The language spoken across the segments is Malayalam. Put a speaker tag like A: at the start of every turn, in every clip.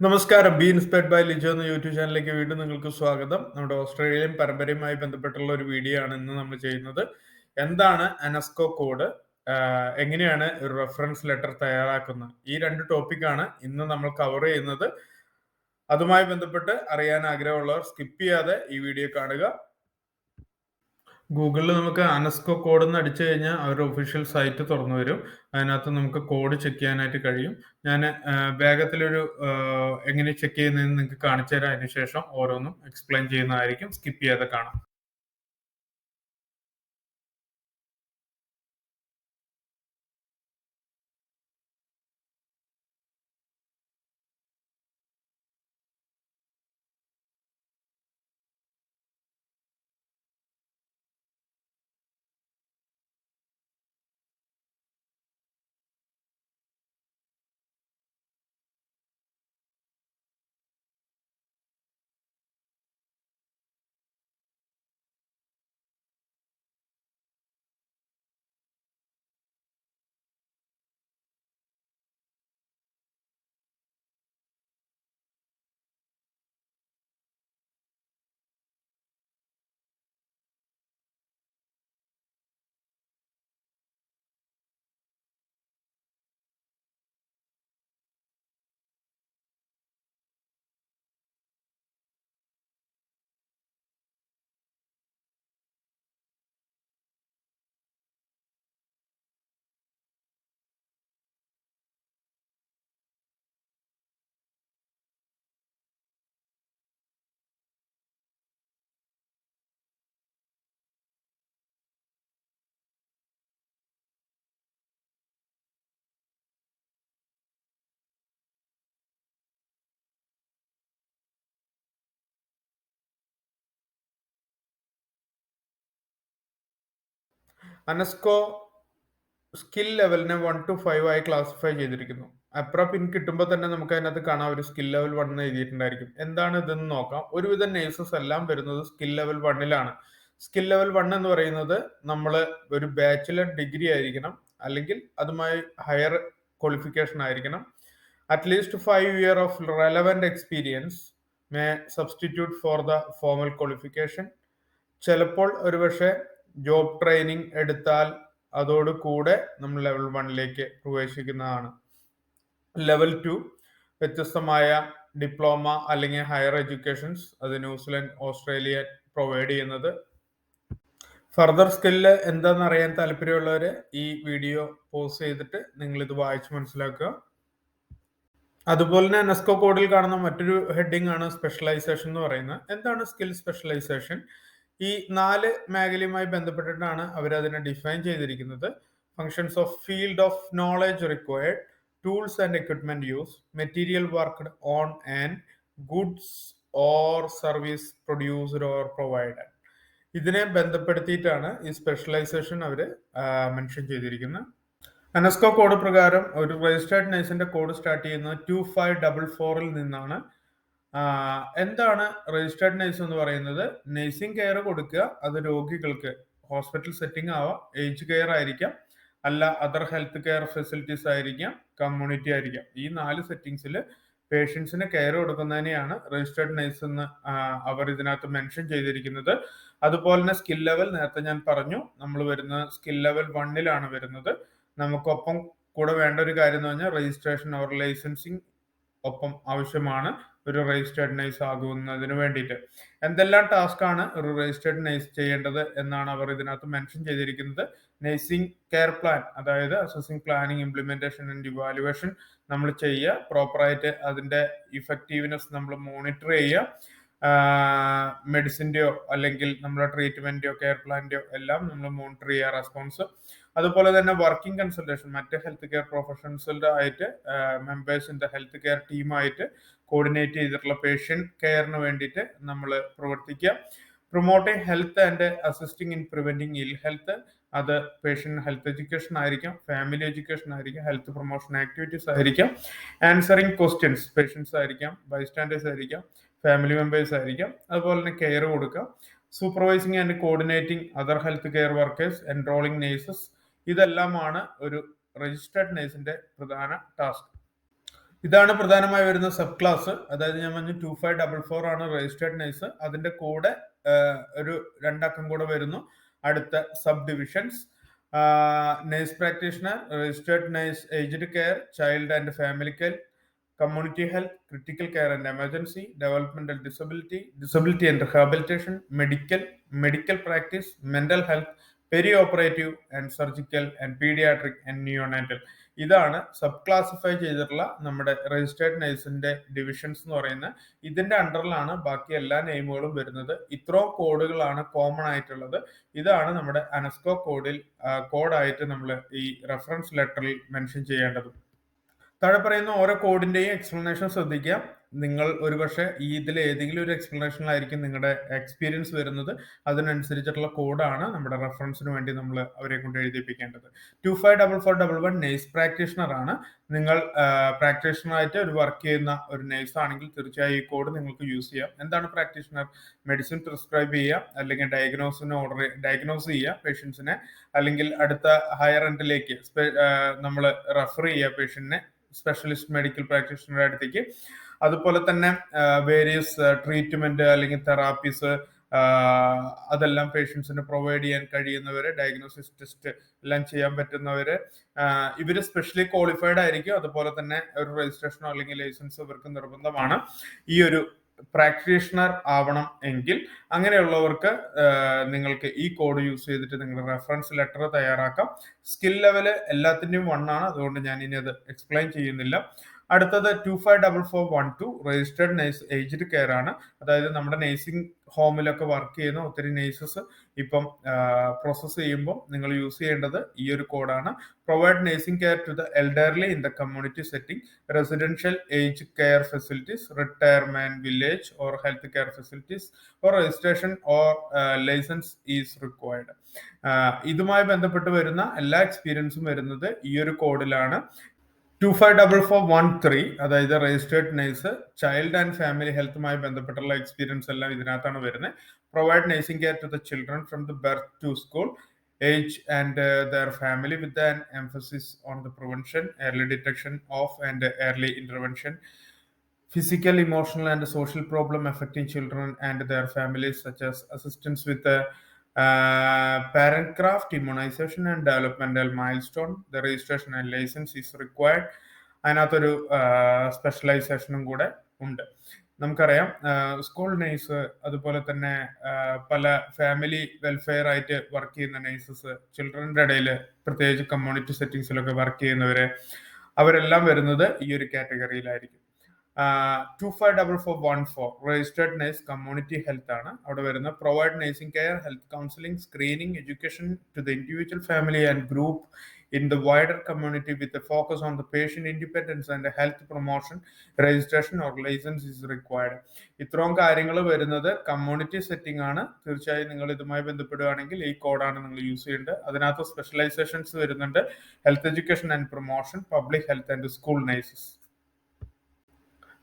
A: നമസ്കാരം. ബി ഇൻസ്പയർഡ് ബൈ ലിജോ എന്ന യൂട്യൂബ് ചാനലിലേക്ക് വീണ്ടും നിങ്ങൾക്ക് സ്വാഗതം. നമ്മുടെ ഓസ്ട്രേലിയൻ പരമ്പരയുമായി ബന്ധപ്പെട്ടുള്ള ഒരു വീഡിയോ ആണ് ഇന്ന് നമ്മൾ ചെയ്യുന്നത്. എന്താണ് അനസ്കോ കോഡ്, എങ്ങനെയാണ് ഒരു റെഫറൻസ് ലെറ്റർ തയ്യാറാക്കുന്നത്, ഈ രണ്ട് ടോപ്പിക്കാണ് ഇന്ന് നമ്മൾ കവർ ചെയ്യുന്നത്. അതുമായി ബന്ധപ്പെട്ട് അറിയാൻ ആഗ്രഹമുള്ളവർ സ്കിപ്പ് ചെയ്യാതെ ഈ വീഡിയോ കാണുക. ഗൂഗിളിൽ നമുക്ക് അനസ്കോ കോഡ് എന്ന് അടിച്ചു കഴിഞ്ഞാൽ അവരുടെ ഒഫീഷ്യൽ സൈറ്റ് തുറന്നു വരും. അതിനകത്ത് നമുക്ക് കോഡ് ചെക്ക് ചെയ്യാനായിട്ട് കഴിയും. ഞാൻ വേഗത്തിലൊരു എങ്ങനെ ചെക്ക് ചെയ്യുന്നതെന്ന് നിങ്ങൾക്ക് കാണിച്ചു തരാം. അതിനുശേഷം ഓരോന്നും എക്സ്പ്ലെയിൻ ചെയ്യുന്നതായിരിക്കും. സ്കിപ്പ് ചെയ്യാതെ കാണാം. അനസ്കോ സ്കിൽ ലെവലിനെ 1 to 5 ആയി ക്ലാസിഫൈ ചെയ്തിരിക്കുന്നു. അപ്ര പിൻ കിട്ടുമ്പോൾ തന്നെ നമുക്ക് അതിനകത്ത് കാണാം ഒരു സ്കിൽ ലെവൽ 1 എന്ന് എഴുതിയിട്ടുണ്ടായിരിക്കും. എന്താണ് ഇതെന്ന് നോക്കാം. ഒരുവിധം നേഴ്സസ് എല്ലാം വരുന്നത് സ്കിൽ ലെവൽ 1-ലാണ്. സ്കിൽ ലെവൽ 1 എന്ന് പറയുന്നത് നമ്മൾ ഒരു ബാച്ചിലർ ഡിഗ്രി ആയിരിക്കണം, അല്ലെങ്കിൽ അതുമായി ഹയർ ക്വാളിഫിക്കേഷൻ ആയിരിക്കണം. At least 5 years of relevant experience may substitute for the formal qualification. ചിലപ്പോൾ ഒരുപക്ഷെ ജോബ് ട്രെയിനിങ് എടുത്താൽ അതോട് കൂടെ നമ്മൾ ലെവൽ 1-ലേക്ക് പ്രവേശിക്കുന്നതാണ്. ലെവൽ 2 വ്യത്യസ്തമായ ഡിപ്ലോമ അല്ലെങ്കിൽ ഹയർ എഡ്യൂക്കേഷൻസ്, അത് ന്യൂസിലൻഡ്, ഓസ്ട്രേലിയ പ്രൊവൈഡ് ചെയ്യുന്നത്. ഫർദർ സ്കില്ല് എന്താണെന്ന് അറിയാൻ താല്പര്യമുള്ളവർ ഈ വീഡിയോ പോസ് ചെയ്തിട്ട് നിങ്ങൾ ഇത് വായിച്ച് മനസ്സിലാക്കുക. അതുപോലെ തന്നെ അനസ്കോ കോഡിൽ കാണുന്ന മറ്റൊരു ഹെഡിങ് ആണ് സ്പെഷ്യലൈസേഷൻ എന്ന് പറയുന്നത്. എന്താണ് സ്കിൽ സ്പെഷ്യലൈസേഷൻ? ഈ 4 മേഖലയുമായി ബന്ധപ്പെട്ടിട്ടാണ് അവർ അതിനെ ഡിഫൈൻ ചെയ്തിരിക്കുന്നത്. Functions of field of knowledge required, tools and equipment use, material worked on and goods or service produced or provided. ഇതിനെ ബന്ധപ്പെടുത്തിയിട്ടാണ് ഈ സ്പെഷ്യലൈസേഷൻ അവർ മെൻഷൻ ചെയ്തിരിക്കുന്നത്. അനസ്കോ കോഡ് പ്രകാരം ഒരു രജിസ്റ്റേർഡ് നഴ്സിന്റെ കോഡ് സ്റ്റാർട്ട് ചെയ്യുന്നത് 2544-ൽ നിന്നാണ്. എന്താണ് രജിസ്റ്റേർഡ് നഴ്സ് എന്ന് പറയുന്നത്? നഴ്സിംഗ് കെയർ കൊടുക്കുക. അത് രോഗികൾക്ക് ഹോസ്പിറ്റൽ സെറ്റിംഗ് ആവാം, ഏജ് കെയർ ആയിരിക്കാം, അല്ല അതർ ഹെൽത്ത് കെയർ ഫെസിലിറ്റീസ് ആയിരിക്കാം, കമ്മ്യൂണിറ്റി ആയിരിക്കാം. ഈ 4 സെറ്റിംഗ്സിൽ പേഷ്യൻസിന് കെയർ കൊടുക്കുന്നതിനെയാണ് രജിസ്റ്റേർഡ് നഴ്സ് എന്ന് അവർ ഇതിനകത്ത് മെൻഷൻ ചെയ്തിരിക്കുന്നത്. അതുപോലെ തന്നെ സ്കിൽ ലെവൽ നേരത്തെ ഞാൻ പറഞ്ഞു, നമ്മൾ വരുന്നത് സ്കിൽ ലെവൽ 1-ലാണ് വരുന്നത്. നമുക്കൊപ്പം കൂടെ വേണ്ട ഒരു കാര്യം എന്ന് പറഞ്ഞാൽ രജിസ്ട്രേഷൻ ഓർ ലൈസൻസിങ് ഒപ്പം ആവശ്യമാണ് ഒരു രജിസ്റ്റേർഡ് നഴ്സ് ആകുന്നതിന് വേണ്ടിയിട്ട്. എന്തെല്ലാം ടാസ്ക് ആണ് ഒരു രജിസ്റ്റേർഡ് നഴ്സ് ചെയ്യേണ്ടത് എന്നാണ് അവർ ഇതിനകത്ത് മെൻഷൻ ചെയ്തിരിക്കുന്നത്. നഴ്സിംഗ് കെയർ പ്ലാൻ, അതായത് assessing, planning, implementation and evaluation നമ്മൾ ചെയ്യുക. പ്രോപ്പറായിട്ട് അതിന്റെ ഇഫക്റ്റീവ്നെസ് നമ്മൾ മോണിറ്റർ ചെയ്യുക. മെഡിസിന്റെയോ അല്ലെങ്കിൽ നമ്മുടെ ട്രീറ്റ്മെന്റോ കെയർ പ്ലാന്റെയോ എല്ലാം നമ്മൾ മോണിറ്റർ ചെയ്യുക, റെസ്പോൺസ്. അതുപോലെ തന്നെ വർക്കിംഗ് കൺസൾട്ടേഷൻ, മറ്റ് ഹെൽത്ത് കെയർ പ്രൊഫഷണൽസിന്റെ ആയിട്ട് മെമ്പേഴ്സിന്റെ ഹെൽത്ത് കെയർ ടീമായിട്ട് കോർഡിനേറ്റ് ചെയ്തിട്ടുള്ള പേഷ്യന്റ് കെയറിന് വേണ്ടിയിട്ട് നമ്മൾ പ്രവർത്തിക്കുക. Promoting health and assisting in preventing ill health, അത് പേഷ്യന്റ് ഹെൽത്ത് എഡ്യൂക്കേഷൻ ആയിരിക്കാം, ഫാമിലി എഡ്യൂക്കേഷൻ ആയിരിക്കാം, ഹെൽത്ത് പ്രൊമോഷൻ ആക്ടിവിറ്റീസ് ആയിരിക്കാം, ആൻസറിങ് ക്വസ്റ്റ്യൻസ് പേഷ്യൻസ് ആയിരിക്കാം, ബൈസ്റ്റാൻഡേഴ്സ് ആയിരിക്കാം, ഫാമിലി മെമ്പേഴ്സ് ആയിരിക്കാം. അതുപോലെ തന്നെ കെയർ കൊടുക്കുക. Supervising and coordinating other health care workers, enrolling nurses. ഇതെല്ലാമാണ് ഒരു രജിസ്റ്റേർഡ് നേഴ്സിന്റെ പ്രധാന ടാസ്ക്. ഇതാണ് പ്രധാനമായി വരുന്ന സബ് ക്ലാസ്. അതായത് ഞാൻ പറഞ്ഞു 2544 ആണ് രജിസ്റ്റേർഡ് നഴ്സ്. അതിന്റെ കൂടെ ഒരു 2 അക്കം കൂടെ വരുന്നു. അടുത്ത sub divisions nurse practitioner, registered nurse, aged care, child and family care, community health, critical care and emergency, developmental disability, disability and rehabilitation, medical practice, mental health, perioperative and surgical and pediatric and neonatal. ഇതാണ് സബ് ക്ലാസിഫൈ ചെയ്തിട്ടുള്ള നമ്മുടെ രജിസ്റ്റേർഡ് നഴ്സിന്റെ ഡിവിഷൻസ് എന്ന് പറയുന്നത്. ഇതിന്റെ അണ്ടറിലാണ് ബാക്കി എല്ലാ നെയിമുകളും വരുന്നത്. ഇത്രയും കോഡുകളാണ് കോമൺ ആയിട്ടുള്ളത്. ഇതാണ് നമ്മുടെ അനസ്കോ കോഡായിട്ട് നമ്മൾ ഈ റെഫറൻസ് ലെറ്ററിൽ മെൻഷൻ ചെയ്യേണ്ടത്. താഴെ പറയുന്ന ഓരോ കോഡിന്റെയും എക്സ്പ്ലനേഷൻ ശ്രദ്ധിക്കുക. നിങ്ങൾ ഒരുപക്ഷെ ഇതിൽ ഏതെങ്കിലും ഒരു എക്സ്പ്ലനേഷനിലായിരിക്കും നിങ്ങളുടെ എക്സ്പീരിയൻസ് വരുന്നത്. അതിനനുസരിച്ചിട്ടുള്ള കോഡാണ് നമ്മുടെ റെഫറൻസിന് വേണ്ടി നമ്മൾ അവരെ കൊണ്ട് എഴുതിപ്പിക്കേണ്ടത്. 254411 നഴ്സ് പ്രാക്ടീഷണർ ആണ്. നിങ്ങൾ പ്രാക്ടീഷണറായിട്ട് ഒരു വർക്ക് ചെയ്യുന്ന ഒരു നഴ്സ് ആണെങ്കിൽ തീർച്ചയായും ഈ കോഡ് നിങ്ങൾക്ക് യൂസ് ചെയ്യാം. എന്താണ് പ്രാക്ടീഷണർ? മെഡിസിൻ പ്രിസ്ക്രൈബ് ചെയ്യുക, അല്ലെങ്കിൽ ഡയഗ്നോസ് ചെയ്യുക പേഷ്യൻസിനെ, അല്ലെങ്കിൽ അടുത്ത ഹയർ എൻഡിലേക്ക് നമ്മൾ റെഫർ ചെയ്യുക പേഷ്യന്റിനെ സ്പെഷ്യലിസ്റ്റ് മെഡിക്കൽ പ്രാക്ടീഷണറുടെ അടുത്തേക്ക്. അതുപോലെ തന്നെ വേരിയസ് ട്രീറ്റ്മെന്റ് അല്ലെങ്കിൽ തെറാപ്പീസ് അതെല്ലാം പേഷ്യൻസിന് പ്രൊവൈഡ് ചെയ്യാൻ കഴിയുന്നവര്, ഡയഗ്നോസിസ് ടെസ്റ്റ് എല്ലാം ചെയ്യാൻ പറ്റുന്നവര്, ഇവര് സ്പെഷ്യലി ക്വാളിഫൈഡ് ആയിരിക്കും. അതുപോലെ തന്നെ ഒരു രജിസ്ട്രേഷനോ അല്ലെങ്കിൽ ലൈസൻസോ ഇവർക്ക് നിർബന്ധമാണ്. ഈ ഒരു പ്രാക്ടീഷണർ ആവണം എങ്കിൽ അങ്ങനെയുള്ളവർക്ക് നിങ്ങൾക്ക് ഈ കോഡ് യൂസ് ചെയ്തിട്ട് നിങ്ങളുടെ റെഫറൻസ് ലെറ്റർ തയ്യാറാക്കാം. സ്കിൽ ലെവല് എല്ലാത്തിന്റെയും 1 ആണ്. അതുകൊണ്ട് ഞാൻ ഇനി അത് എക്സ്പ്ലെയിൻ ചെയ്യുന്നില്ല. അടുത്തത് 254412 രജിസ്റ്റേർഡ് നഴ്സ് ഏജ്ഡ് കെയർ ആണ്. അതായത് നമ്മുടെ നഴ്സിംഗ് ഹോമിലൊക്കെ വർക്ക് ചെയ്യുന്ന ഒത്തിരി നഴ്സസ് ഇപ്പം പ്രോസസ് ചെയ്യുമ്പോൾ നിങ്ങൾ യൂസ് ചെയ്യേണ്ടത് ഈ ഒരു കോഡാണ്. Provide nursing care to the elderly in the community setting, residential age care facilities, retirement village or health care facilities or registration or licence is required. ഇതുമായി ബന്ധപ്പെട്ട് വരുന്ന എല്ലാ എക്സ്പീരിയൻസും വരുന്നത് ഈ ഒരു കോഡിലാണ്. 254413 അതായത് registered nurse child and family ഹെൽത്തുമായി ബന്ധപ്പെട്ടുള്ള എക്സ്പീരിയൻസ് എല്ലാം ഇതിനകത്താണ് വരുന്നത്. Provide nursing care to the children from the birth to school age and their family with an emphasis on the prevention, early detection of and early intervention, physical, emotional and social problem affecting children and their families, such as assistance with parent craft, immunization and developmental milestone. The registration and license is required. അതിനകത്തൊരു സ്പെഷ്യലൈസേഷനും കൂടെ ഉണ്ട്. നമുക്കറിയാം സ്കൂൾ നഴ്സ്, അതുപോലെ തന്നെ പല ഫാമിലി വെൽഫെയർ ആയിട്ട് വർക്ക് ചെയ്യുന്ന നഴ്സസ്, ചിൽഡ്രന്റെ ഇടയിൽ പ്രത്യേകിച്ച് കമ്മ്യൂണിറ്റി സെറ്റിംഗ്സിലൊക്കെ വർക്ക് ചെയ്യുന്നവര്, അവരെല്ലാം വരുന്നത് ഈ ഒരു കാറ്റഗറിയിലായിരിക്കും. 254414 രജിസ്റ്റേർഡ് നഴ്സ് കമ്മ്യൂണിറ്റി ഹെൽത്ത് ആണ്. അവിടെ വരുന്ന provide nursing care, health counselling, screening, education to the individual, family and group in the wider community with a focus on the patient independence and health promotion. Registration or license is required. ഇത്രയും കാര്യങ്ങൾ വരുന്നത് കമ്മ്യൂണിറ്റി സെറ്റിംഗ് ആണ്. തീർച്ചയായും നിങ്ങൾ ഇതുമായി ബന്ധപ്പെടുകയാണെങ്കിൽ ഈ കോഡാണ് നിങ്ങൾ യൂസ് ചെയ്യേണ്ടത്. അതിനകത്ത് സ്പെഷ്യലൈസേഷൻസ് വരുന്നുണ്ട്: health education and promotion, public health and school nurses.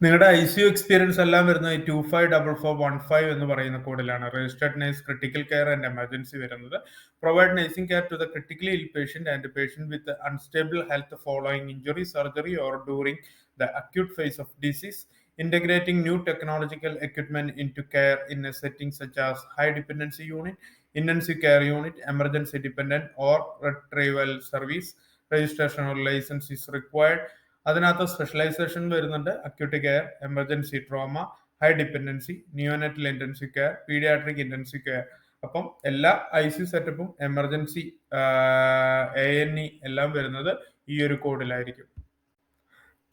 A: നിങ്ങളുടെ ICU എക്സ്പീരിയൻസ് എല്ലാം വരുന്നത് 254415 എന്ന് പറയുന്ന കോഡിലാണ്. Registered nurse critical care and emergency വരുന്നത്. Provide nursing care to the critically ill patient and patient with unstable health following injury, surgery or during the acute phase of disease. Integrating new technological equipment into care in a setting such as high dependency unit, intensive care unit, emergency dependent or retrieval service. Registration or license is required. അതിനകത്ത് സ്പെഷ്യലൈസേഷൻ വരുന്നുണ്ട്: acute care, emergency trauma, high dependency, neonatal intensive care, paediatric intensive care. അപ്പം എല്ലാ ICU സെറ്റപ്പും എമർജൻസി ANE എല്ലാം വരുന്നത് ഈ ഒരു കോഡിലായിരിക്കും.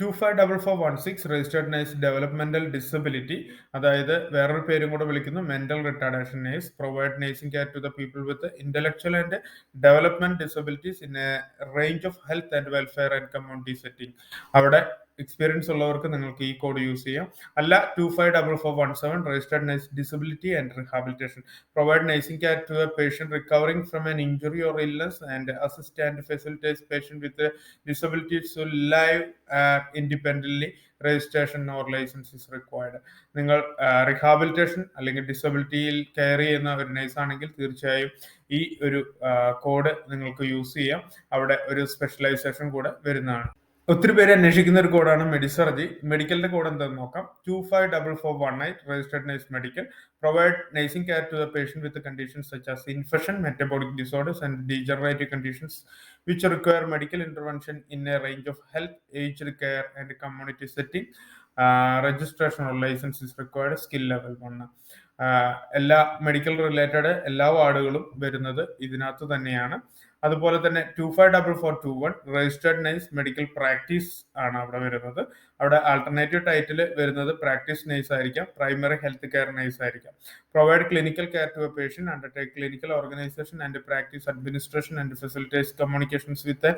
A: 254416 രജിസ്റ്റേർഡ് നഴ്സ് ഡെവലപ്മെന്റൽ ഡിസബിലിറ്റി, അതായത് വേറൊരു പേരും കൂടെ വിളിക്കുന്നു mental retardation nurse. Provide nursing care to the people with intellectual and development disabilities in a range of health and welfare and community setting. അവിടെ എക്സ്പീരിയൻസ് ഉള്ളവർക്ക് നിങ്ങൾക്ക് ഈ കോഡ് യൂസ് ചെയ്യാം. അല്ല 254417 registered nurse disability and rehabilitation. Provide nursing care to a patient recovering from an injury or illness and assist and facilitate patient with disabilities to live independently. Registration or license is required. നിങ്ങൾ റിഹാബിലിറ്റേഷൻ അല്ലെങ്കിൽ ഡിസബിലിറ്റിയിൽ കെയർ ചെയ്യുന്ന ഒരു നഴ്സ് ആണെങ്കിൽ തീർച്ചയായും ഈ ഒരു കോഡ് നിങ്ങൾക്ക് യൂസ് ചെയ്യാം. അവിടെ ഒരു സ്പെഷ്യലൈസേഷൻ കൂടെ വരുന്നതാണ്. ഒത്തിരി പേര് അന്വേഷിക്കുന്ന ഒരു കോഡാണ് മെഡിസർജി. മെഡിക്കലിന്റെ കോഡ് എന്താണെന്ന് നോക്കാം. 254418 registered nurse medical provide nursing care to the patient with the conditions such as infection, metabolic disorders, and degenerative conditions which require medical intervention in a range of health, aged care, and community setting. Registration or license is required. Skill level 1. എല്ലാ മെഡിക്കൽ റിലേറ്റഡ് എല്ലാ വാർഡുകളും വരുന്നത് ഇതിനകത്ത് തന്നെയാണ്. അതുപോലെ തന്നെ 254421 രജിസ്റ്റേർഡ് നഴ്സ് മെഡിക്കൽ പ്രാക്ടീസ് ആണ് അവിടെ വരുന്നത്. അവിടെ ആൾട്ടർനേറ്റീവ് ടൈറ്റിൽ വരുന്നത് പ്രാക്ടീസ് നഴ്സ് ആയിരിക്കാം, പ്രൈമറി ഹെൽത്ത് കെയർ നഴ്സ് ആയിരിക്കാം. Provide clinical care to a patient, undertake clinical organisation and practice administration and facilitates communications with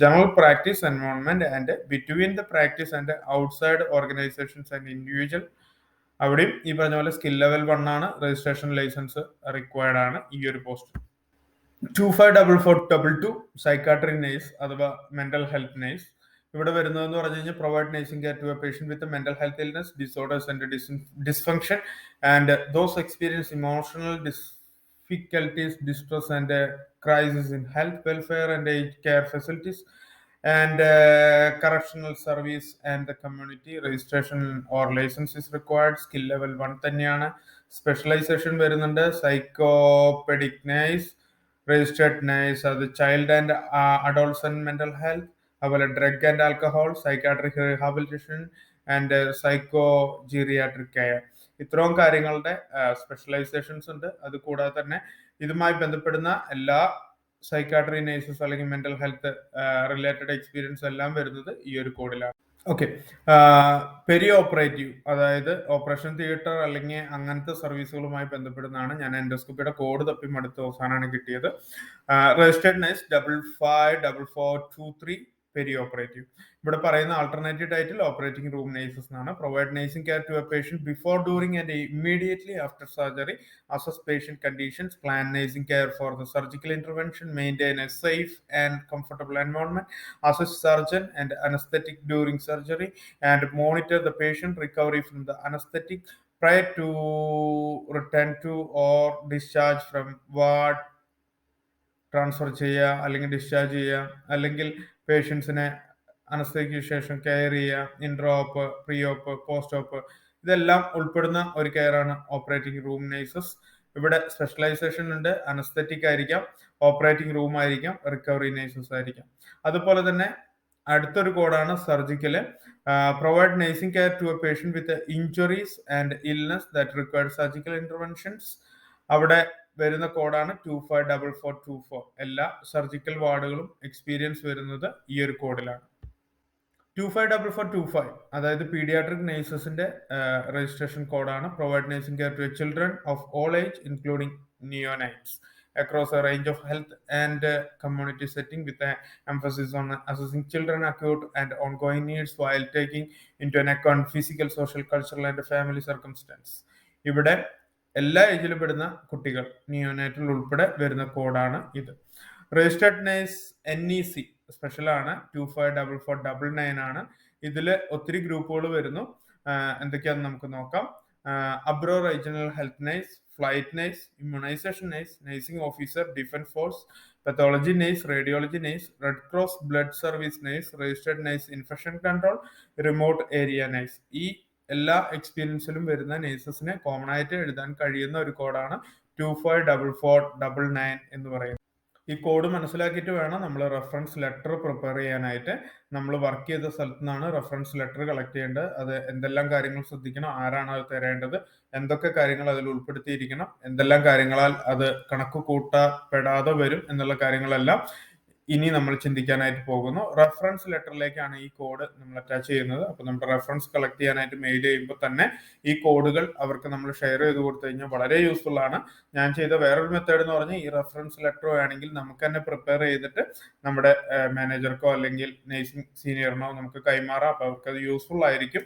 A: general practice environment and between the practice and outside organisations and individual. അവിടെയും ഈ പറഞ്ഞ പോലെ സ്കിൽ ലെവൽ 1 ആണ്, രജിസ്ട്രേഷൻ ലൈസൻസ് റിക്വയർഡ് ആണ് ഈ ഒരു പോസ്റ്റ്. 254422 സൈക്കാട്രി നഴ്സ് അഥവാ മെന്റൽ ഹെൽത്ത് നഴ്സ്. ഇവിടെ വരുന്നതെന്ന് പറഞ്ഞു കഴിഞ്ഞാൽ provide nursing care to a patient with mental health illness, disorders and dysfunction and those experience emotional difficulties, distress and crisis in health welfare and age care facilities and correctional service and the community. Registration or license is required. Skill level 1 തന്നെയാണ്. സ്പെഷ്യലൈസേഷൻ വരുന്നുണ്ട്. സൈക്കോപെഡിക് നഴ്സ്, രജിസ്റ്റേർഡ് നഴ്സ്, അത് child and adolescent mental health, അതുപോലെ drug and alcohol, psychiatric rehabilitation and psycho geriatric care. ഇത്രയും കാര്യങ്ങളുടെ സ്പെഷ്യലൈസേഷൻസ് ഉണ്ട്. അത് കൂടാതെ തന്നെ ഇതുമായി ബന്ധപ്പെടുന്ന എല്ലാ സൈക്കാട്രി നഴ്സസ് അല്ലെങ്കിൽ മെന്റൽ ഹെൽത്ത് റിലേറ്റഡ് എക്സ്പീരിയൻസ് എല്ലാം വരുന്നത് ഈ ഒരു കോഡിലാണ്. ഓക്കെ. പെരി ഓപ്പറേറ്റീവ്, അതായത് ഓപ്പറേഷൻ തിയേറ്റർ അല്ലെങ്കിൽ അങ്ങനത്തെ സർവീസുകളുമായി ബന്ധപ്പെടുന്നതാണ്. ഞാൻ എൻഡോസ്കോപ്പിയുടെ കോഡ് തപ്പി അടുത്ത അവസാനമാണ് കിട്ടിയത്. Registered nurse 554423 perioperative. ഇവിടെ പറയുന്ന alternative title operating room nurses എന്നാണ്. Provide nursing care to a patient before, during and immediately after surgery, assess patient conditions, plan nursing care for the surgical intervention, maintain a safe and comfortable environment, assist surgeon and anesthetic during surgery, and monitor the patient recovery from the anesthetic prior to return to or discharge from ward, transfer ചെയ്യുക അല്ലെങ്കിൽ ഡിസ്ചാർജ് ചെയ്യുക, അല്ലെങ്കിൽ പേഷ്യൻസിനെ അനസ്തേക്ക് ശേഷം കെയർ ചെയ്യുക, intra op, pre op, post op, ഇതെല്ലാം ഉൾപ്പെടുന്ന ഒരു കെയറാണ് ഓപ്പറേറ്റിംഗ് റൂം നഴ്സസ്. ഇവിടെ സ്പെഷ്യലൈസേഷൻ ഉണ്ട്. അനസ്തറ്റിക് ആയിരിക്കാം, ഓപ്പറേറ്റിംഗ് റൂം ആയിരിക്കാം, റിക്കവറി നഴ്സസ് ആയിരിക്കാം. അതുപോലെ തന്നെ അടുത്തൊരു കോഡാണ് surgical. Provide nursing care to a patient with injuries and illness that require surgical interventions. അവിടെ വരുന്ന കോഡാണ് 254424. എല്ലാ സർജിക്കൽ വാർഡുകളും എക്സ്പീരിയൻസ് വരുന്നത് ഈ ഒരു കോഡിലാണ്. 254425 അതായത് പീഡിയാട്രിക് നഴ്സസിന്റെ രജിസ്ട്രേഷൻ കോഡാണ്. Provide nursing care to children of all age including neonates across a range of health and community setting with an emphasis on assessing children acute and ongoing needs while taking into account physical, social, cultural and family circumstance. ഇവിടെ എല്ലാ ഏജിലും പെടുന്ന കുട്ടികൾ, നിയോനാറ്റിൽ ഉൾപ്പെടെ വരുന്ന കോഡാണ് ഇത്. രജിസ്റ്റേർഡ് നഴ്സ് NEC സ്പെഷ്യലാണ്. 254499 ആണ്. ഇതില് ഒത്തിരി ഗ്രൂപ്പുകൾ വരുന്നു. എന്തൊക്കെയാണെന്ന് നമുക്ക് നോക്കാം. അബ്രോ regional health nurse, flight nurse, immunisation nurse, nursing officer, defence force, pathology nurse, radiology nurse, Red Cross blood service nurse, registered nurse, infection control, remote area nurse. ഈ എല്ലാ എക്സ്പീരിയൻസിലും വരുന്ന നഴ്സസിനെ കോമൺ ആയിട്ട് എഴുതാൻ കഴിയുന്ന ഒരു കോഡാണ് 254499 എന്ന് പറയുന്നത്. ഈ കോഡ് മനസ്സിലാക്കിയിട്ട് വേണം നമ്മൾ റെഫറൻസ് ലെറ്റർ പ്രിപ്പയർ ചെയ്യാനായിട്ട്. നമ്മൾ വർക്ക് ചെയ്ത സ്ഥലത്തു നിന്നാണ് റെഫറൻസ് ലെറ്റർ കളക്ട് ചെയ്യേണ്ടത്. അത് എന്തെല്ലാം കാര്യങ്ങൾ ശ്രദ്ധിക്കണം, ആരാണ് അത് തരേണ്ടത്, എന്തൊക്കെ കാര്യങ്ങൾ അതിൽ ഉൾപ്പെടുത്തിയിരിക്കണം, എന്തെല്ലാം കാര്യങ്ങളാൽ അത് കണക്ക് കൂട്ടപ്പെടാതെ വരും എന്നുള്ള കാര്യങ്ങളെല്ലാം ഇനി നമ്മൾ ചിന്തിക്കാനായിട്ട് പോകുന്നു. റെഫറൻസ് ലെറ്ററിലേക്കാണ് ഈ കോഡ് നമ്മൾ അറ്റാച്ച് ചെയ്യുന്നത്. അപ്പൊ നമ്മുടെ റെഫറൻസ് കളക്ട് ചെയ്യാനായിട്ട് മെയിൽ ചെയ്യുമ്പോൾ തന്നെ ഈ കോഡുകൾ അവർക്ക് നമ്മൾ ഷെയർ ചെയ്ത് കൊടുത്തു കഴിഞ്ഞാൽ വളരെ യൂസ്ഫുൾ ആണ്. ഞാൻ ചെയ്ത വേറൊരു മെത്തേഡ് എന്ന് പറഞ്ഞാൽ ഈ റെഫറൻസ് ലെറ്റർ വേണമെങ്കിൽ നമുക്ക് തന്നെ പ്രിപ്പയർ ചെയ്തിട്ട് നമ്മുടെ മാനേജർക്കോ അല്ലെങ്കിൽ നേഴ്സിംഗ് സീനിയറിനോ നമുക്ക് കൈമാറാം. അപ്പൊ അവർക്ക് അത് യൂസ്ഫുൾ ആയിരിക്കും.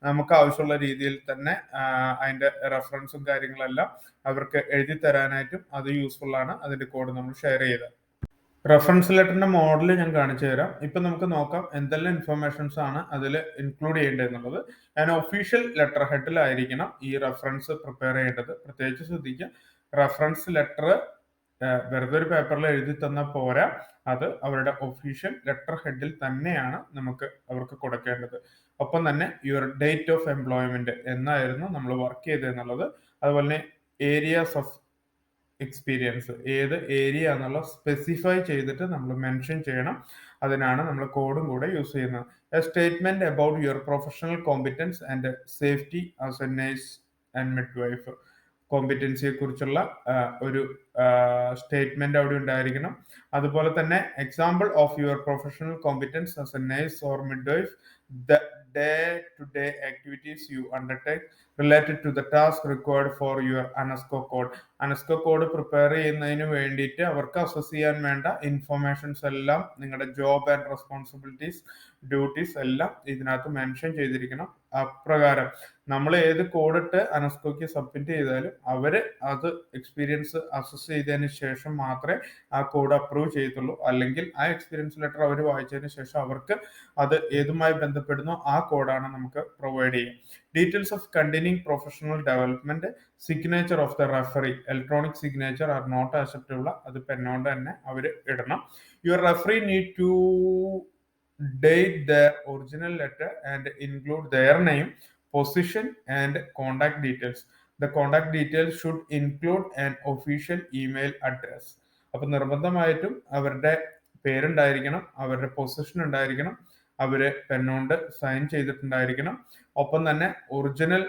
A: നമുക്ക് ആവശ്യമുള്ള രീതിയിൽ തന്നെ അതിന്റെ റെഫറൻസും കാര്യങ്ങളെല്ലാം അവർക്ക് എഴുതി തരാനായിട്ടും അത് യൂസ്ഫുൾ ആണ്. അതിന്റെ കോഡ് നമ്മൾ ഷെയർ ചെയ്ത് റെഫറൻസ് ലെറ്ററിന്റെ മോഡൽ ഞാൻ കാണിച്ചു തരാം. ഇപ്പൊ നമുക്ക് നോക്കാം എന്തെല്ലാം ഇൻഫർമേഷൻസ് ആണ് അതിൽ ഇൻക്ലൂഡ് ചെയ്യേണ്ടത് എന്നുള്ളത്. ഞാൻ ഒഫീഷ്യൽ ലെറ്റർ ഹെഡിലായിരിക്കണം ഈ റെഫറൻസ് പ്രിപ്പയർ ചെയ്യേണ്ടത്. പ്രത്യേകിച്ച് ശ്രദ്ധിക്കുക, റെഫറൻസ് ലെറ്റർ വെറുതെ ഒരു പേപ്പറിൽ എഴുതി തന്നാൽ പോരാ, അത് അവരുടെ ഒഫീഷ്യൽ ലെറ്റർ ഹെഡിൽ തന്നെയാണ് അവർക്ക് കൊടുക്കേണ്ടത്. ഒപ്പം തന്നെ യുവർ ഡേറ്റ് ഓഫ് എംപ്ലോയ്മെന്റ് എന്നായിരുന്നു നമ്മൾ വർക്ക് ചെയ്തതെന്നുള്ളത്, അതുപോലെ തന്നെ ഏരിയാസ് ഓഫ് എക്സ്പീരിയൻസ്, ഏത് ഏരിയ എന്നുള്ള സ്പെസിഫൈ ചെയ്തിട്ട് നമ്മൾ മെൻഷൻ ചെയ്യണം. അതിനാണ് നമ്മൾ കോഡും കൂടെ യൂസ് ചെയ്യുന്നത്. A statement about your professional competence and safety as a nurse and midwife. കോമ്പിറ്റൻസിയെ കുറിച്ചുള്ള ഒരു സ്റ്റേറ്റ്മെന്റ് അവിടെ ഉണ്ടായിരിക്കണം. അതുപോലെ തന്നെ example of your professional competence as a nurse or midwife, the day to day activities you undertake related to the task required for your ANZSCO code. ANZSCO code prepare ചെയ്യുന്നതിന് വേണ്ടിയിട്ട് അവർക്ക് അസസ് ചെയ്യാൻ വേണ്ട ഇൻഫർമേഷൻസ് എല്ലാം, നിങ്ങളുടെ ജോബ് ആൻഡ് റെസ്പോൺസിബിലിറ്റീസ്, ഡ്യൂട്ടീസ് എല്ലാം ഇതിനകത്ത് മെൻഷൻ ചെയ്തിരിക്കണം. അപ്രകാരം നമ്മൾ ഏത് കോഡിട്ട് അനസ്കോയ്ക്ക് സബ്മിറ്റ് ചെയ്താലും അവര് അത് എക്സ്പീരിയൻസ് അസസ് ചെയ്തതിന് ശേഷം മാത്രമേ ആ കോഡ് അപ്രൂവ് ചെയ്യത്തുള്ളൂ. അല്ലെങ്കിൽ ആ എക്സ്പീരിയൻസ് ലെറ്റർ അവർ വായിച്ചതിന് ശേഷം അവർക്ക് അത് ഏതുമായി ബന്ധപ്പെടുന്നോ ആ കോഡാണ് നമുക്ക് പ്രൊവൈഡ് ചെയ്യുക. Details of continuing professional development, signature of the referee. Electronic signature are not acceptable. അത് പെന്നോണ്ട് തന്നെ അവർ ഇടണം. Your referee need to date their original letter and include their name, position and contact details. The contact details should include an official email address. അപ്പൊ നിർബന്ധമായിട്ടും അവരുടെ പേരുണ്ടായിരിക്കണം, അവരുടെ പൊസിഷൻ ഉണ്ടായിരിക്കണം, അവര് പെന്നോണ്ട് സൈൻ ചെയ്തിട്ടുണ്ടായിരിക്കണം. ഒപ്പം തന്നെ ഒറിജിനൽ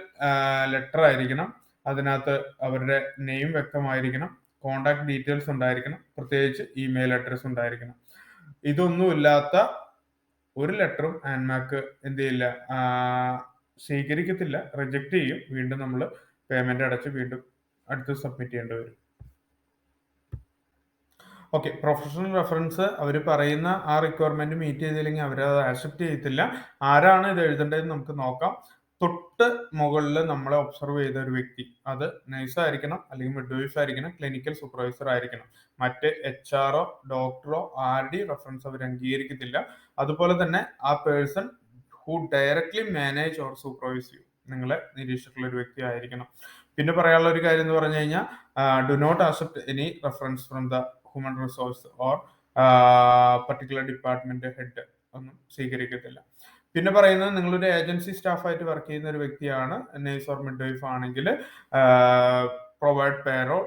A: ലെറ്റർ ആയിരിക്കണം, അതിനകത്ത് അവരുടെ നെയിം വ്യക്തമായിരിക്കണം, കോണ്ടാക്ട് ഡീറ്റെയിൽസ് ഉണ്ടായിരിക്കണം, പ്രത്യേകിച്ച് ഇമെയിൽ അഡ്രസ് ഉണ്ടായിരിക്കണം. ഇതൊന്നുമില്ലാത്ത ഒരു ലെറ്ററും ആൻമാക്ക് എന്ത് ചെയ്യില്ല, സ്വീകരിക്കത്തില്ല, റിജക്ട് ചെയ്യും. വീണ്ടും നമ്മൾ പേയ്മെന്റ് അടച്ച് വീണ്ടും അടുത്ത് സബ്മിറ്റ് ചെയ്യേണ്ടി വരും. ഓക്കെ, പ്രൊഫഷണൽ റെഫറൻസ് അവർ പറയുന്ന ആ റിക്വയർമെന്റ് മീറ്റ് ചെയ്തില്ലെങ്കിൽ അവരത് ആക്സെപ്റ്റ് ചെയ്യത്തില്ല. ആരാണ് ഇത് എഴുതേണ്ടതെന്ന് നമുക്ക് നോക്കാം. തൊട്ട് മുകളിൽ നമ്മളെ ഒബ്സർവ് ചെയ്ത ഒരു വ്യക്തി, അത് നഴ്സ് ആയിരിക്കണം, അല്ലെങ്കിൽ മിഡ്വൈഫ് ആയിരിക്കണം, ക്ലിനിക്കൽ സൂപ്പർവൈസർ ആയിരിക്കണം. മറ്റ് HR ഡോക്ടറോ ആരുടെയും റെഫറൻസ് അവർ അംഗീകരിക്കത്തില്ല. അതുപോലെ തന്നെ ആ person who directly manage or supervise you, നിങ്ങളെ നിരീക്ഷിച്ചിട്ടുള്ള ഒരു വ്യക്തി ആയിരിക്കണം. പിന്നെ പറയാനുള്ള ഒരു കാര്യം എന്ന് പറഞ്ഞു കഴിഞ്ഞാൽ, do not accept any reference from the human resource or particular department head ഒന്നും സ്വീകരിക്കത്തില്ല. പിന്നെ പറയുന്നത്, നിങ്ങളൊരു ഏജൻസി സ്റ്റാഫായിട്ട് വർക്ക് ചെയ്യുന്ന ഒരു വ്യക്തിയാണ്, നേഴ്സ് ഓർ മിഡ്വൈഫ് ആണെങ്കിൽ, provide payroll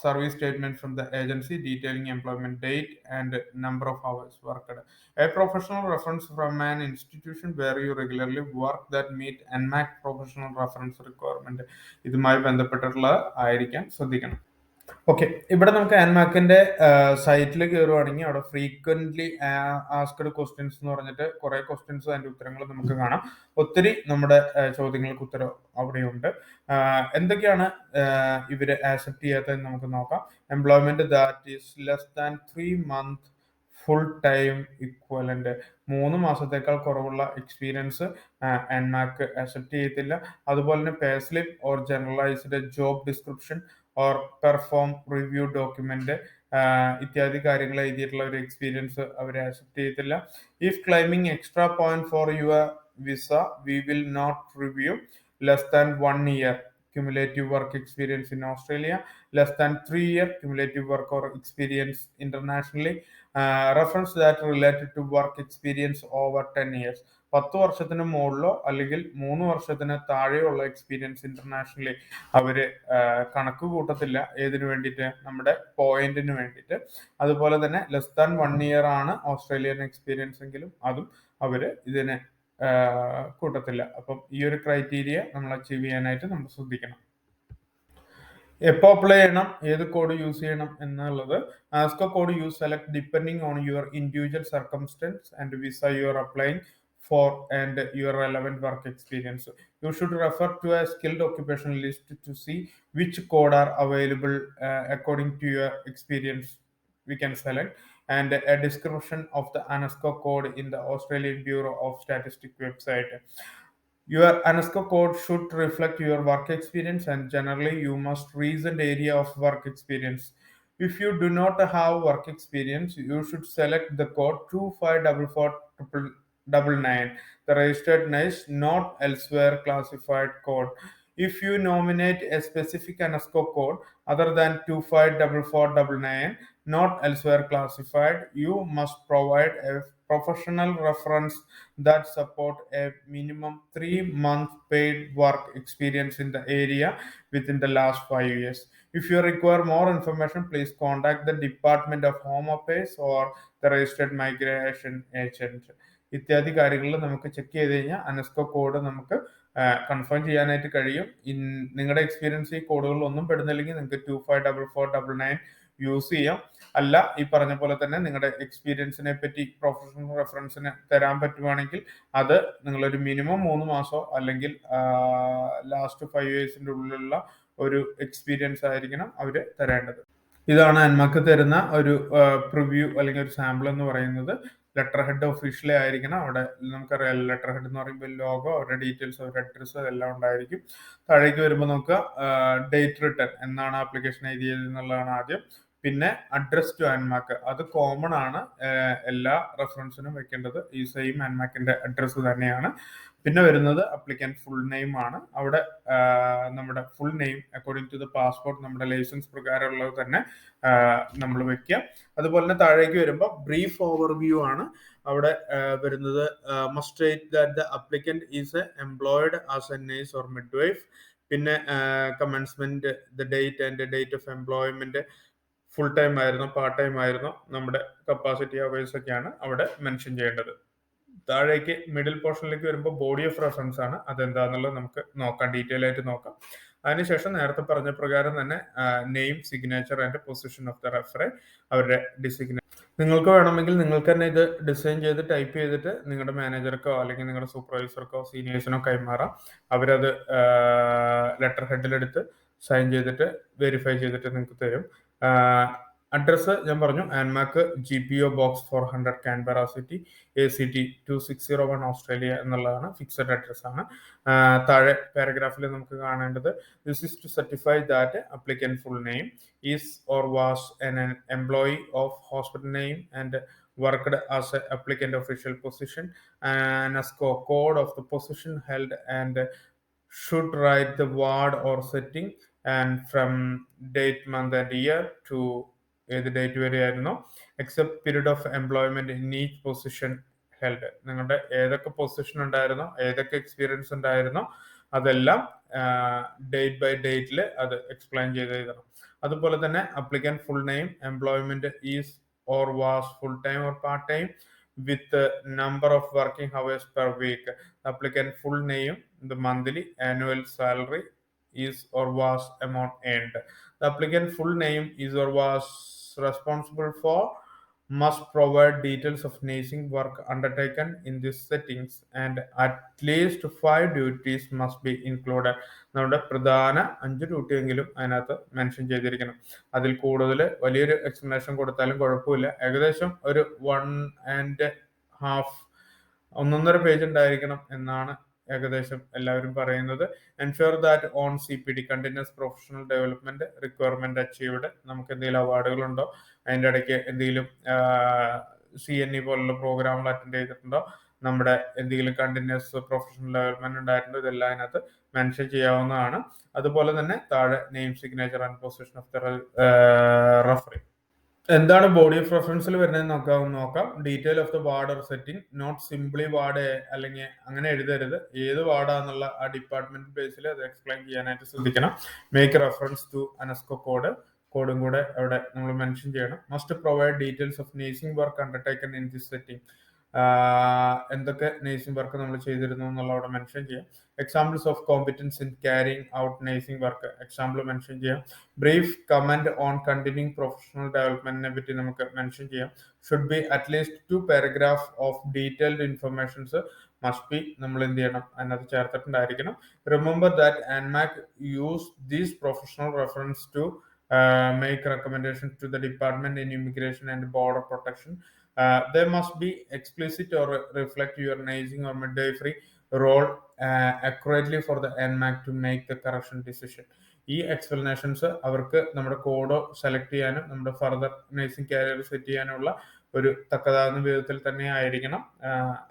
A: service statement from the agency detailing employment date and number of hours worked. A professional reference from an institution where you regularly work that meet Anmac professional reference requirement. ഇതുമായി ബന്ധപ്പെട്ടിട്ടുള്ള ആയിരിക്കാൻ ശ്രദ്ധിക്കണം. ഓക്കെ, ഇവിടെ നമുക്ക് ആൻമാക്കിന്റെ സൈറ്റിൽ കയറുവാണെങ്കിൽ അവിടെ ഫ്രീക്വന്റ്ലി ആസ്ക്ഡ് ക്വസ്റ്റ്യൻസ് എന്ന് പറഞ്ഞിട്ട് കുറെ ക്വസ്റ്റ്യൻസ് അതിന്റെ ഉത്തരങ്ങൾ നമുക്ക് കാണാം. ഒത്തിരി നമ്മുടെ ചോദ്യങ്ങൾക്ക് ഉത്തരം അവിടെയുണ്ട്. എന്തൊക്കെയാണ് ഇവര് ആക്സെപ്റ്റ് ചെയ്യാത്തതെന്ന് നമുക്ക് നോക്കാം. Employment that is less than 3 months full time equivalent. 3 മാസത്തേക്കാൾ കുറവുള്ള എക്സ്പീരിയൻസ് ആൻമാക്ക് ആക്സെപ്റ്റ് ചെയ്യത്തില്ല. അതുപോലെ തന്നെ pay slip or generalised job description or perform review document ഇത്യാദി കാര്യങ്ങൾ എഴുതിയിട്ടുള്ള ഒരു എക്സ്പീരിയൻസ് അവരെ ആക്സെപ്റ്റ് ചെയ്യത്തില്ല. If claiming extra point for your visa we will not review. Less than 1 year cumulative work experience in Australia, less than 3 year cumulative work or experience internationally, reference that related to work experience over 10 years. 10 വർഷത്തിന് മുകളിലോ അല്ലെങ്കിൽ 3 വർഷത്തിന് താഴെയുള്ള എക്സ്പീരിയൻസ് ഇന്റർനാഷണലി അവര് കണക്ക് കൂട്ടത്തില്ല. ഏതിനു വേണ്ടിയിട്ട്? നമ്മുടെ പോയിന്റിന് വേണ്ടിയിട്ട്. അതുപോലെ തന്നെ ലെസ് ദാൻ 1 year ആണ് ഓസ്ട്രേലിയൻ എക്സ്പീരിയൻസ് എങ്കിലും അതും അവര് ഇതിനെ കൂട്ടത്തില്ല. അപ്പം ഈ ഒരു ക്രൈറ്റീരിയ നമ്മൾ അച്ചീവ് ചെയ്യാനായിട്ട് നമ്മൾ ശ്രദ്ധിക്കണം. എപ്പോൾ അപ്ലൈ ചെയ്യണം, ഏത് കോഡ് യൂസ് ചെയ്യണം എന്നുള്ളത്, ആസ്കോ code you select depending on your individual circumstances and visa you are applying for and your relevant work experience. You should refer to a skilled occupation list to see which code are available according to your experience. We can select and a description of the Anzsco code in the Australian Bureau of Statistics website. Your Anzsco code should reflect your work experience, and generally you must recent area of work experience. If you do not have work experience, you should select the code 254499, the registered niche, not elsewhere classified code. If you nominate a specific Anzsco code other than 254499 not elsewhere classified, you must provide a professional reference that support a minimum 3-month paid work experience in the area within the last 5 years. If you require more information, please contact the Department of Home Affairs or the registered migration agent. ഇത്യാദി കാര്യങ്ങളിൽ നമുക്ക് ചെക്ക് ചെയ്ത് കഴിഞ്ഞാൽ അനസ്കോ കോഡ് നമുക്ക് കൺഫേം ചെയ്യാനായിട്ട് കഴിയും. നിങ്ങളുടെ എക്സ്പീരിയൻസ് ഈ കോഡുകളിൽ ഒന്നും പെടുന്നില്ലെങ്കിൽ നിങ്ങൾക്ക് 254499 യൂസ് ചെയ്യാം. അല്ല, ഈ പറഞ്ഞ പോലെ തന്നെ നിങ്ങളുടെ എക്സ്പീരിയൻസിനെ പറ്റി പ്രൊഫഷണൽ റെഫറൻസിന് തരാൻ പറ്റുവാണെങ്കിൽ അത് നിങ്ങളൊരു മിനിമം 3 മാസമോ അല്ലെങ്കിൽ ലാസ്റ്റ് 5 ഇയേഴ്സിന്റെ ഉള്ളിലുള്ള ഒരു എക്സ്പീരിയൻസ് ആയിരിക്കണം അവര് തരേണ്ടത്. ഇതാണ് അൻമാക്ക് തരുന്ന ഒരു പ്രിവ്യൂ അല്ലെങ്കിൽ ഒരു സാമ്പിൾ എന്ന് പറയുന്നത്. ലെറ്റർ ഹെഡ് ഒഫീഷ്യലി ആയിരിക്കണം. അവിടെ നമുക്കറിയാം ലെറ്റർ ഹെഡ് എന്ന് പറയുമ്പോൾ ലോഗോ, അവരുടെ ഡീറ്റെയിൽസ്, അവരുടെ അഡ്രസ്സ് അതെല്ലാം ഉണ്ടായിരിക്കും. താഴേക്ക് വരുമ്പോൾ നമുക്ക് ഡേറ്റ് റിട്ടേൺ എന്നാണ് ആപ്ലിക്കേഷൻ എഴുതിയത് എന്നുള്ളതാണ് ആദ്യം. പിന്നെ അഡ്രസ് ടു അൻമാക്ക്, അത് കോമൺ ആണ്, എല്ലാ റെഫറൻസിനും വെക്കേണ്ടത് ഈ സെയിം അൻമാക്കിന്റെ അഡ്രസ്സ് തന്നെയാണ്. പിന്നെ വരുന്നത് അപ്ലിക്കന്റ് ഫുൾ നെയിം ആണ്. അവിടെ നമ്മുടെ full name according to the passport നമ്മുടെ ലൈസൻസ് പ്രകാരമുള്ളത് തന്നെ നമ്മൾ വെക്കുക. അതുപോലെ തന്നെ താഴേക്ക് വരുമ്പോൾ ബ്രീഫ് ഓവർവ്യൂ ആണ് അവിടെ വരുന്നത്. Must state that the applicant is employed as a nurse or midwife. പിന്നെ commencement, the date and date of employment, full time ആയിരുന്നോ പാർട്ട് ടൈം ആയിരുന്നോ, നമ്മുടെ കപ്പാസിറ്റി അവേഴ്സ് ഒക്കെയാണ് അവിടെ മെൻഷൻ ചെയ്യേണ്ടത്. താഴേക്ക് മിഡിൽ പോർഷനിലേക്ക് വരുമ്പോൾ ബോഡി ഓഫ് റെഫറൻസ് ആണ്. അതെന്താന്നുള്ളത് നമുക്ക് നോക്കാം, ഡീറ്റെയിൽ ആയിട്ട് നോക്കാം. അതിനുശേഷം നേരത്തെ പറഞ്ഞ പ്രകാരം തന്നെ name, signature and position of the referee, അവരുടെ ഡിസിഗ്നേച്ചർ. നിങ്ങൾക്ക് വേണമെങ്കിൽ നിങ്ങൾക്ക് തന്നെ ഇത് ഡിസൈൻ ചെയ്ത് ടൈപ്പ് ചെയ്തിട്ട് നിങ്ങളുടെ മാനേജർക്കോ അല്ലെങ്കിൽ നിങ്ങളുടെ സൂപ്പർവൈസർക്കോ സീനിയേഴ്സിനോ കൈമാറാം. അവരത് ലെറ്റർ ഹെഡിലെടുത്ത് സൈൻ ചെയ്തിട്ട് വെരിഫൈ ചെയ്തിട്ട് നിങ്ങൾക്ക് തരും. അഡ്രസ്സ് ഞാൻ പറഞ്ഞു, ANMAC GPO box 400 Canberra city, ACT 2601 Australia എന്നുള്ളതാണ് ഫിക്സഡ് അഡ്രസ് ആണ്. താഴെ പാരഗ്രാഫിൽ നമുക്ക് കാണേണ്ടത്, this is to certify that applicant full name is or was an employee of hospital name and worked as an applicant official position, Anzsco code of the position held and should write the ward or setting and from date, month and year to ഏത് ഡേറ്റ് വരെ ആയിരുന്നോ, except period of employment in each position held. നിങ്ങളുടെ ഏതൊക്കെ പൊസിഷൻ ഉണ്ടായിരുന്നോ, ഏതൊക്കെ എക്സ്പീരിയൻസ് ഉണ്ടായിരുന്നോ അതെല്ലാം ഡേറ്റ് ബൈ ഡേറ്റിൽ അത് എക്സ്പ്ലെയിൻ ചെയ്ത് എഴുതണം. അതുപോലെ തന്നെ applicant full name, employment is or was full time or part time with number of working hours per week. The applicant full name, the monthly annual salary is or was amount earned. The applicant full name is or was responsible for must provide details of nursing work undertaken in these settings and at least 5 duties must be included. നമ്മുടെ പ്രധാന 5 ഡ്യൂട്ടിയെങ്കിലും അതിനകത്ത് മെൻഷൻ ചെയ്തിരിക്കണം. അതിൽ കൂടുതൽ വലിയൊരു എക്സ്പ്ലനേഷൻ കൊടുത്താലും കുഴപ്പമില്ല. ഏകദേശം ഒരു 1.5 പേജ് ഉണ്ടായിരിക്കണം എന്നാണ് ഏകദേശം എല്ലാവരും പറയുന്നത്. Ensure that on CPD continuous professional development requirement achieved. നമുക്ക് എന്തെങ്കിലും അവാർഡുകളുണ്ടോ, അതിൻ്റെ ഇടയ്ക്ക് എന്തെങ്കിലും CNE പോലുള്ള പ്രോഗ്രാമുകൾ അറ്റൻഡ് ചെയ്തിട്ടുണ്ടോ, നമ്മുടെ എന്തെങ്കിലും കണ്ടിന്യൂസ് പ്രൊഫഷണൽ ഡെവലപ്മെന്റ് ഉണ്ടായിട്ടുണ്ടോ, ഇതെല്ലാം അതിനകത്ത് മെൻഷൻ ചെയ്യാവുന്നതാണ്. അതുപോലെ തന്നെ താഴെ name, signature and position of the referee. എന്താണ് ബോഡി ഓഫ് റെഫറൻസിൽ വരുന്നത് നോക്കാം. Detail of the ward or setting, not simply ward അല്ലെങ്കിൽ അങ്ങനെ എഴുതരുത്. ഏത് വാർഡാന്നുള്ള ആ ഡിപ്പാർട്ട്മെന്റ് ബേസിൽ അത് എക്സ്പ്ലെയിൻ ചെയ്യാനായിട്ട് ശ്രദ്ധിക്കണം. മേക്ക് റെഫറൻസ് ടു അനസ്കോ കോഡും കൂടെ അവിടെ നമ്മൾ മെൻഷൻ ചെയ്യണം. Must provide details of nursing work undertaken in this setting. എന്തൊക്കെ നേഴ്സിംഗ് വർക്ക് നമ്മൾ ചെയ്തിരുന്നു എന്നുള്ള അവിടെ മെൻഷൻ ചെയ്യാം. Examples of competence in carrying out nursing work, example mention ചെയ്യാം. Brief comment on continuing professional ഡെവലപ്മെന്റിനെ പറ്റി നമുക്ക് മെൻഷൻ ചെയ്യാം. Should be at least 2 paragraph of detailed informations must be നമ്മൾ എന്ത് ചെയ്യണം, അതിനകത്ത് ചേർത്തിട്ടുണ്ടായിരിക്കണം. Remember that ANMAC use these professional reference to make recommendations to the Department in Immigration and Border Protection. They must be explicit or reflect your nursing or midwifery role accurately for the Anmac to make the correction decision. ഈ എക്സ്പ്ലനേഷൻസ് അവർക്ക് നമ്മുടെ കോഡ് സെലക്ട് ചെയ്യാനും നമ്മുടെ ഫർദർ നഴ്സിംഗ് കരിയർ സെറ്റ് ചെയ്യാനുള്ള ഒരു തക്കതാകുന്ന വിധത്തിൽ തന്നെ ആയിരിക്കണം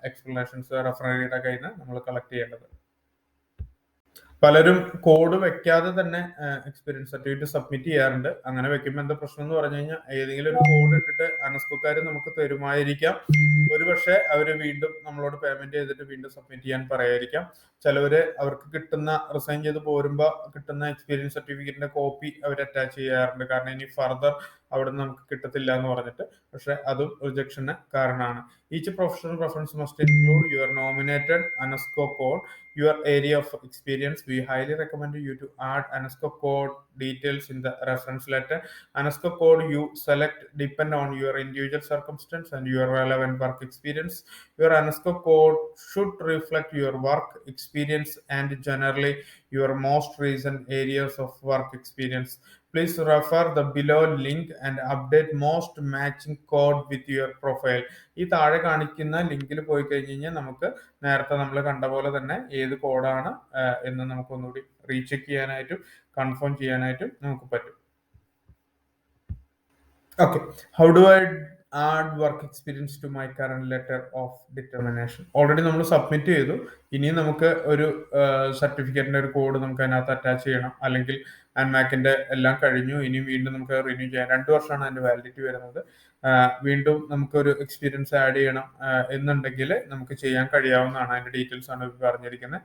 A: എക്സ്പ്ലനേഷൻസ് റെഫററിയുടെ കയ്യിൽ നിന്ന് നമ്മൾ കളക്ട് ചെയ്യേണ്ടത്. പലരും കോഡ് വെക്കാതെ തന്നെ എക്സ്പീരിയൻസ് സർട്ടിഫിക്കറ്റ് സബ്മിറ്റ് ചെയ്യാറുണ്ട്. അങ്ങനെ വെക്കുമ്പോൾ എന്താ പ്രശ്നം എന്ന് പറഞ്ഞു കഴിഞ്ഞാൽ ഏതെങ്കിലും ഒരു കോഡ് ഇട്ടിട്ട് അനസ്കോക്കാർ നമുക്ക് തരുമായിരിക്കാം. ഒരുപക്ഷെ അവർ വീണ്ടും നമ്മളോട് പേയ്മെന്റ് ചെയ്തിട്ട് വീണ്ടും സബ്മിറ്റ് ചെയ്യാൻ പറയായിരിക്കാം. ചിലവര് അവർക്ക് കിട്ടുന്ന റിസൈൻ ചെയ്ത് പോരുമ്പോൾ കിട്ടുന്ന എക്സ്പീരിയൻസ് സർട്ടിഫിക്കറ്റിന്റെ കോപ്പി അവർ അറ്റാച്ച് ചെയ്യാറുണ്ട്. കാരണം ഇനി ഫർദർ അവിടെ നിന്ന് നമുക്ക് കിട്ടത്തില്ല എന്ന് പറഞ്ഞിട്ട്. പക്ഷെ അതും റിജക്ഷന് കാരണമാണ്. Each professional reference must include your nominated ANZSCO code, your area of experience. We highly recommend you to add ANSCO code details in the reference letter. ANSCO code you select depend on your individual circumstance and your relevant work experience. Your ANSCO code should reflect your work experience and generally your most recent areas of work experience. Please refer the below link and update most matching code with your profile. ഈ താഴെ കാണിക്കുന്ന ലിങ്കിൽ പോയി കഴിഞ്ഞ് കഴിഞ്ഞാൽ നമുക്ക് നേരത്തെ നമ്മൾ കണ്ട പോലെ തന്നെ ഏത് കോഡാണ് എന്ന് നമുക്ക് ഒന്നുകൂടി റീചെക്ക് ചെയ്യാനായിട്ടും കൺഫേം ചെയ്യാനായിട്ടും നമുക്ക് പറ്റും. Okay, how do I add work experience to my current letter of determination? Already നമ്മൾ സബ്മിറ്റ് ചെയ്തു. ഇനി നമുക്ക് ഒരു സർട്ടിഫിക്കറ്റിന്റെ ഒരു കോഡ് നമുക്ക് അതിനകത്ത് അറ്റാച്ച് ചെയ്യണം. അല്ലെങ്കിൽ അൻമാക്കിന്റെ എല്ലാം കഴിഞ്ഞു, ഇനി വീണ്ടും നമുക്ക് റിന്യൂ ചെയ്യാം. 2 വർഷമാണ് അതിന്റെ വാലിഡിറ്റി വരുന്നത്. വീണ്ടും നമുക്കൊരു എക്സ്പീരിയൻസ് ആഡ് ചെയ്യണം എന്നുണ്ടെങ്കിൽ നമുക്ക് ചെയ്യാൻ കഴിയാവുന്നതാണ്. അതിന്റെ ഡീറ്റെയിൽസ് ആണ് പറഞ്ഞിരിക്കുന്നത്.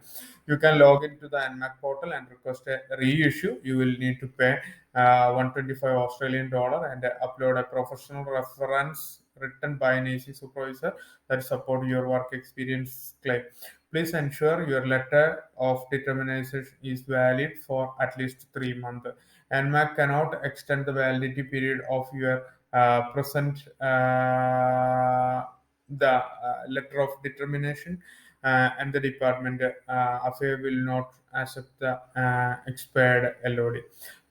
A: You can log into the Anmac portal and request a reissue. You will need to pay $125 Australian and upload a professional reference written by an AC supervisor that support your work experience claim. Please ensure your letter of determination is valid for at least 3 months. Anmac cannot extend the validity period of your present the letter of determination, and the department affair will not accept the expired LOD.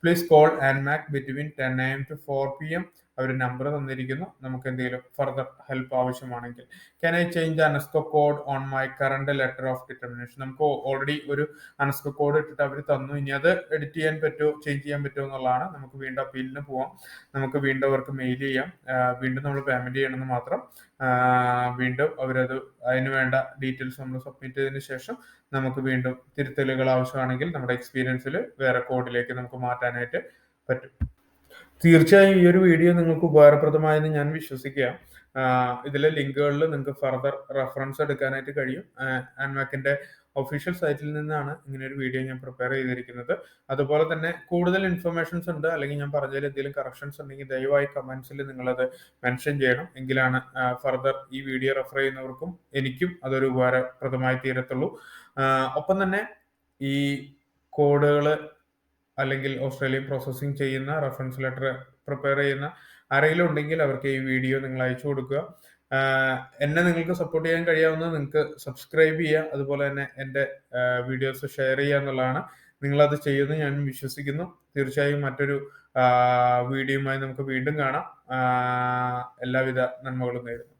A: Please call Anmac between 10 AM to 4 PM. അവർ നമ്പർ തന്നിരിക്കുന്നു. നമുക്ക് എന്തെങ്കിലും ഫർദർ ഹെൽപ്പ് ആവശ്യമാണെങ്കിൽ. Can I change the ANZSCO code on my current letter of determination? നമുക്ക് ഓൾറെഡി ഒരു അനസ്കോ കോഡ് ഇട്ടിട്ട് അവർ തന്നു. ഇനി അത് എഡിറ്റ് ചെയ്യാൻ പറ്റുമോ, ചേഞ്ച് ചെയ്യാൻ പറ്റുമോ എന്നുള്ളതാണ്. നമുക്ക് വീണ്ടും അപ്പീലിന് പോവാം. നമുക്ക് വീണ്ടും അവർക്ക് മെയിൽ ചെയ്യാം. വീണ്ടും നമ്മൾ പേയ്മെന്റ് ചെയ്യണമെന്ന് മാത്രം. വീണ്ടും അവരത് അതിന് വേണ്ട ഡീറ്റെയിൽസ് നമ്മൾ സബ്മിറ്റ് ചെയ്തതിന് ശേഷം നമുക്ക് വീണ്ടും തിരുത്തലുകൾ ആവശ്യമാണെങ്കിൽ നമ്മുടെ എക്സ്പീരിയൻസിൽ വേറെ കോഡിലേക്ക് നമുക്ക് മാറ്റാനായിട്ട് പറ്റും. തീർച്ചയായും ഈ ഒരു വീഡിയോ നിങ്ങൾക്ക് ഉപകാരപ്രദമായെന്ന് ഞാൻ വിശ്വസിക്കുക. ഇതിലെ ലിങ്കുകളിൽ നിങ്ങൾക്ക് ഫർദർ റെഫറൻസ് എടുക്കാനായിട്ട് കഴിയും. ആൻമാക്കിന്റെ ഒഫീഷ്യൽ സൈറ്റിൽ നിന്നാണ് ഇങ്ങനെ ഒരു വീഡിയോ ഞാൻ പ്രിപ്പയർ ചെയ്തിരിക്കുന്നത്. അതുപോലെ തന്നെ കൂടുതൽ ഇൻഫർമേഷൻസ് ഉണ്ട്, അല്ലെങ്കിൽ ഞാൻ പറഞ്ഞതിൽ എന്തെങ്കിലും കറക്ഷൻസ് ഉണ്ടെങ്കിൽ ദയവായി കമന്റ്സിൽ നിങ്ങളത് മെൻഷൻ ചെയ്യണം. എങ്കിലാണ് ഫർദർ ഈ വീഡിയോ റെഫർ ചെയ്യുന്നവർക്കും എനിക്കും അതൊരു ഉപകാരപ്രദമായി തീരത്തുള്ളൂ. ഒപ്പം തന്നെ ഈ കോഡുകൾ അല്ലെങ്കിൽ ഓസ്ട്രേലിയൻ പ്രോസസ്സിംഗ് ചെയ്യുന്ന റെഫറൻസ് ലെറ്റർ പ്രിപ്പയർ ചെയ്യുന്ന ആരെങ്കിലും ഉണ്ടെങ്കിൽ അവർക്ക് ഈ വീഡിയോ നിങ്ങൾ അയച്ചു കൊടുക്കുക. എന്നെ നിങ്ങൾക്ക് സപ്പോർട്ട് ചെയ്യാൻ കഴിയാവുന്നത് നിങ്ങൾക്ക് സബ്സ്ക്രൈബ് ചെയ്യുക, അതുപോലെ തന്നെ എൻ്റെ വീഡിയോസ് ഷെയർ ചെയ്യുക എന്നുള്ളതാണ്. നിങ്ങളത് ചെയ്യുമെന്ന് ഞാൻ വിശ്വസിക്കുന്നു. തീർച്ചയായും മറ്റൊരു വീഡിയോയുമായി നമുക്ക് വീണ്ടും കാണാം. എല്ലാവിധ നന്മകളും നേരുന്നു.